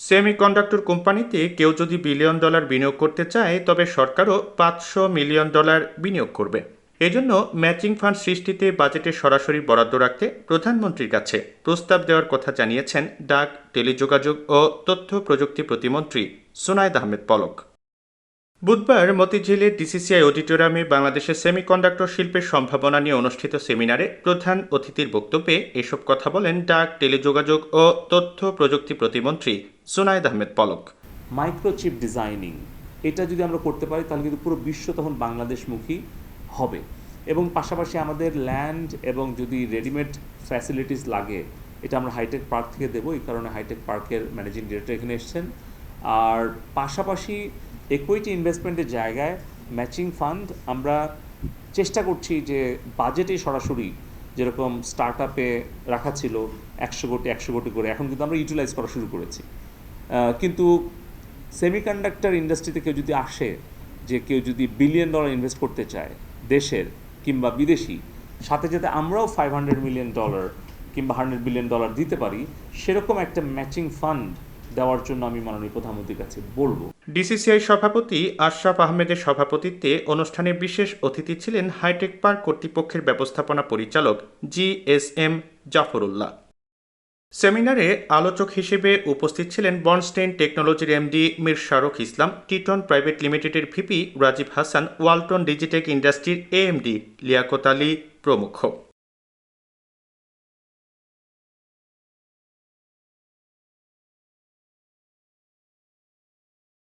Semiconductor কোম্পানিতে কেউ যদি বিলিয়ন ডলার বিনিয়োগ করতে চায় তবে সরকারও $500 মিলিয়ন বিনিয়োগ করবে। এজন্য ম্যাচিং ফান্ড সৃষ্টিতে বাজেটে সরাসরি বরাদ্দ রাখতে প্রধানমন্ত্রীর কাছে প্রস্তাব দেওয়ার কথা জানিয়েছেন ডাক, টেলিযোগাযোগ ও তথ্য প্রযুক্তি প্রতিমন্ত্রী সুনায়েদ আহমেদ পলক। বুধবার মতিঝিলের ডিসিসিআই অডিটোরিয়ামে বাংলাদেশের সেমিকন্ডাক্টর শিল্পের সম্ভাবনা নিয়ে অনুষ্ঠিত সেমিনারে প্রধান অতিথির বক্তব্যে এসব কথা বলেন ডাক, টেলিযোগাযোগ ও তথ্য প্রযুক্তি প্রতিমন্ত্রী সুনায়েদ আহমেদ পলক। মাইক্রোচিপ ডিজাইনিং এটা যদি আমরা করতে পারি তাহলে কিন্তু পুরো বিশ্ব তখন বাংলাদেশমুখী হবে, এবং পাশাপাশি আমাদের ল্যান্ড এবং যদি রেডিমেড ফ্যাসিলিটিস লাগে এটা আমরা হাইটেক পার্ক থেকে দেবো। এই কারণে হাইটেক পার্কের ম্যানেজিং ডিরেক্টর এখানে এসেছেন। আর পাশাপাশি ইকুইটি ইনভেস্টমেন্টের জায়গায় ম্যাচিং ফান্ড আমরা চেষ্টা করছি যে বাজেটে সরাসরি যেরকম স্টার্ট আপে রাখা ছিল 100 কোটি করে, এখন কিন্তু আমরা ইউটিলাইজ করা শুরু করেছি। কিন্তু সেমিকন্ডাক্টর ইন্ডাস্ট্রিতে কেউ যদি আসে, যে কেউ যদি $1 বিলিয়ন ইনভেস্ট করতে চায় দেশের কিংবা বিদেশি, সাথে যাতে আমরাও $500 মিলিয়ন কিংবা $100 বিলিয়ন দিতে পারি, সেরকম একটা ম্যাচিং ফান্ড দেওয়ার জন্য আমি মাননীয় প্রধানমন্ত্রীর কাছে বলবো। ডিসিসিআই সভাপতি আশরাফ আহমেদের সভাপতিত্বে অনুষ্ঠানে বিশেষ অতিথি ছিলেন হাইটেক পার্ক কর্তৃপক্ষের ব্যবস্থাপনা পরিচালক GSM জাফরুল্লাহ। সেমিনারে আলোচক হিসেবে উপস্থিত ছিলেন বর্নস্টেইন টেকনোলজির এমডি মীর শারুখ ইসলাম, টিটন প্রাইভেট লিমিটেডের ভিপি রাজীব হাসান, ওয়ালটন ডিজিটেক ইন্ডাস্ট্রির AMD লিয়াকত আলী প্রমুখ।